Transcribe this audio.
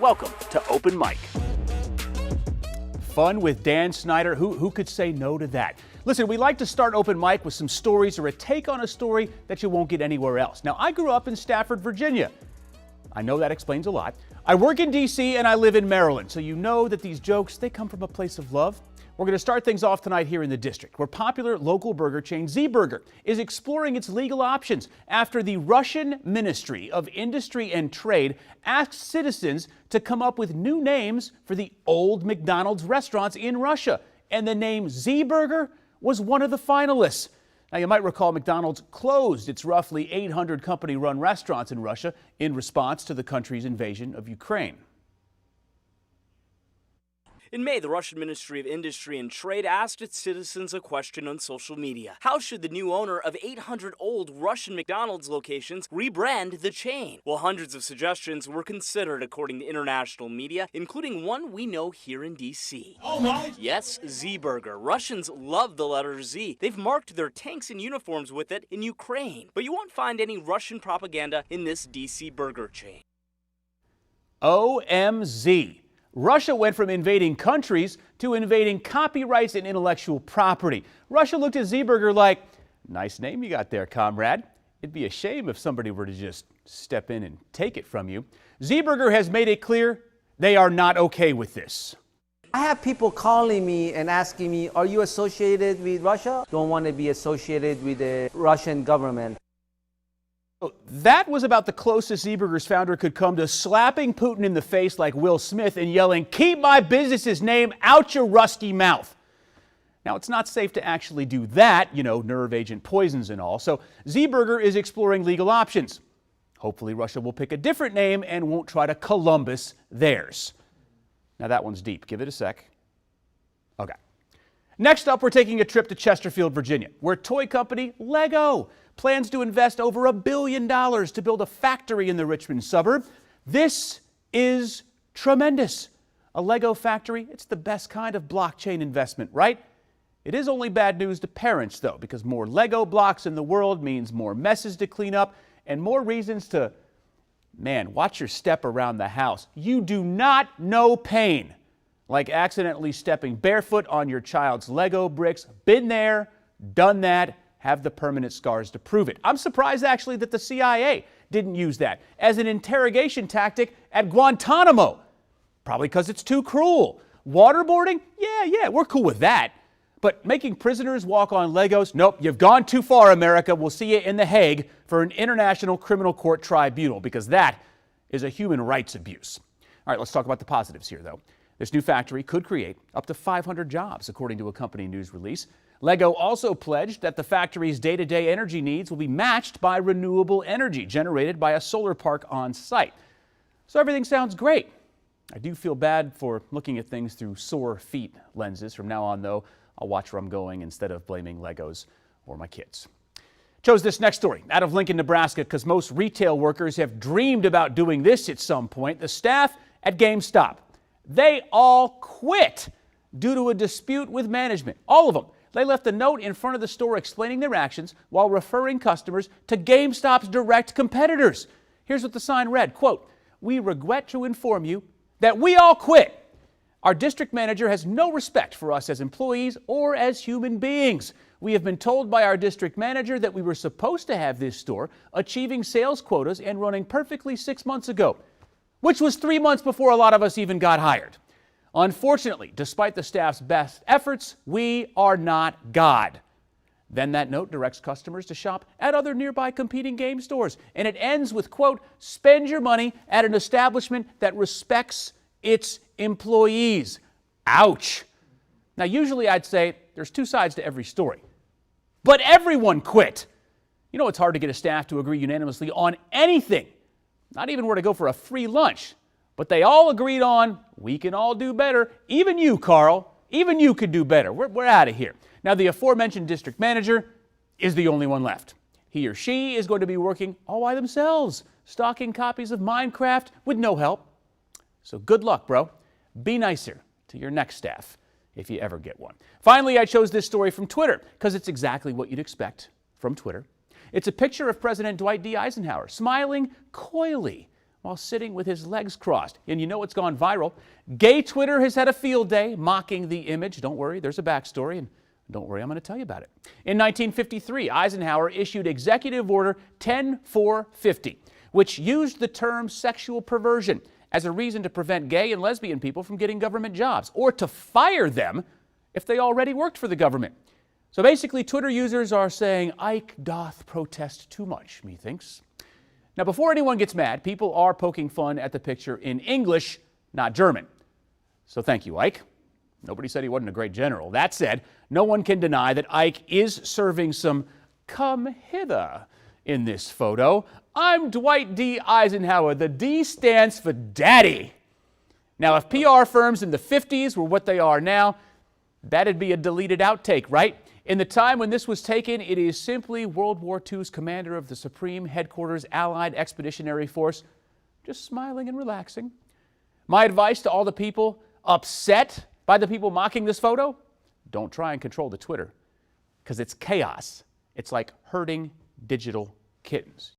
Welcome to Open Mic. Fun with Dan Snyder. Who could say no to that? Listen, we like to start Open Mic with some stories or a take on a story that you won't get anywhere else. Now, I grew up in Stafford, Virginia. I know that explains a lot. I work in D.C. and I live in Maryland, so you know that these jokes, they come from a place of love. We're going to start things off tonight here in the district, where popular local burger chain Z Burger is exploring its legal options after the Russian Ministry of Industry and Trade asked citizens to come up with new names for the old McDonald's restaurants in Russia. And the name Z Burger was one of the finalists. Now, you might recall McDonald's closed its roughly 800 company-run restaurants in Russia in response to the country's invasion of Ukraine. In May, the Russian Ministry of Industry and Trade asked its citizens a question on social media. How should the new owner of 800 old Russian McDonald's locations rebrand the chain? Well, hundreds of suggestions were considered, according to international media, including one we know here in D.C. Oh my! Yes, Z Burger. Russians love the letter Z. They've marked their tanks and uniforms with it in Ukraine. But you won't find any Russian propaganda in this D.C. burger chain. OMZ. Russia went from invading countries to invading copyrights and intellectual property. Russia looked at Z Burger like, nice name you got there, comrade. It'd be a shame if somebody were to just step in and take it from you. Z Burger has made it clear they are not okay with this. I have people calling me and asking me, are you associated with Russia? Don't want to be associated with the Russian government. That was about the closest Z Burger's founder could come to slapping Putin in the face like Will Smith and yelling, "Keep my business's name out your rusty mouth." Now, it's not safe to actually do that, you know, nerve agent poisons and all. So Z Burger is exploring legal options. Hopefully Russia will pick a different name and won't try to Columbus theirs. Now that one's deep. Give it a sec. Okay. Next up, we're taking a trip to Chesterfield, Virginia, where toy company Lego plans to invest over $1 billion to build a factory in the Richmond suburb. This is tremendous. A Lego factory, it's the best kind of blockchain investment, right? It is only bad news to parents, though, because more Lego blocks in the world means more messes to clean up and more reasons to, man, watch your step around the house. You do not know pain like accidentally stepping barefoot on your child's Lego bricks. Been there, done that, have the permanent scars to prove it. I'm surprised, actually, that the CIA didn't use that as an interrogation tactic at Guantanamo. Probably because it's too cruel. Waterboarding? Yeah, we're cool with that. But making prisoners walk on Legos? Nope, you've gone too far, America. We'll see you in The Hague for an International Criminal Court tribunal, because that is a human rights abuse. All right, let's talk about the positives here, though. This new factory could create up to 500 jobs, according to a company news release. Lego also pledged that the factory's day-to-day energy needs will be matched by renewable energy generated by a solar park on site. So everything sounds great. I do feel bad for looking at things through sore feet lenses. From now on, though, I'll watch where I'm going instead of blaming Legos or my kids. Chose this next story out of Lincoln, Nebraska, because most retail workers have dreamed about doing this at some point. The staff at Gamestop, they all quit due to a dispute with management. All of them. They left a note in front of the store explaining their actions while referring customers to GameStop's direct competitors. Here's what the sign read, quote, "We regret to inform you that we all quit. Our district manager has no respect for us as employees or as human beings. We have been told by our district manager that we were supposed to have this store achieving sales quotas and running perfectly 6 months ago, which was 3 months before a lot of us even got hired. Unfortunately, despite the staff's best efforts, we are not God." Then that note directs customers to shop at other nearby competing game stores. And it ends with, quote, "Spend your money at an establishment that respects its employees." Ouch. Now, usually I'd say there's two sides to every story. But everyone quit. You know, it's hard to get a staff to agree unanimously on anything, not even where to go for a free lunch. But they all agreed on, we can all do better. Even you, Carl. Even you could do better. We're out of here. Now, the aforementioned district manager is the only one left. He or she is going to be working all by themselves, stocking copies of Minecraft with no help. So good luck, bro. Be nicer to your next staff if you ever get one. Finally, I chose this story from Twitter because it's exactly what you'd expect from Twitter. It's a picture of President Dwight D. Eisenhower smiling coyly while sitting with his legs crossed. And you know what's gone viral? Gay Twitter has had a field day mocking the image. Don't worry, there's a backstory, and don't worry, I'm going to tell you about it. In 1953, Eisenhower issued Executive Order 10450, which used the term sexual perversion as a reason to prevent gay and lesbian people from getting government jobs, or to fire them if they already worked for the government. So basically, Twitter users are saying, Ike doth protest too much, methinks. Now, before anyone gets mad, people are poking fun at the picture in English, not German. So thank you, Ike. Nobody said he wasn't a great general. That said, no one can deny that Ike is serving some come hither in this photo. I'm Dwight D. Eisenhower. The D stands for Daddy. Now, if PR firms in the 50s were what they are now, that'd be a deleted outtake, right? In the time when this was taken, it is simply World War II's commander of the Supreme Headquarters Allied Expeditionary Force, just smiling and relaxing. My advice to all the people upset by the people mocking this photo, don't try and control the Twitter, because it's chaos. It's like herding digital kittens.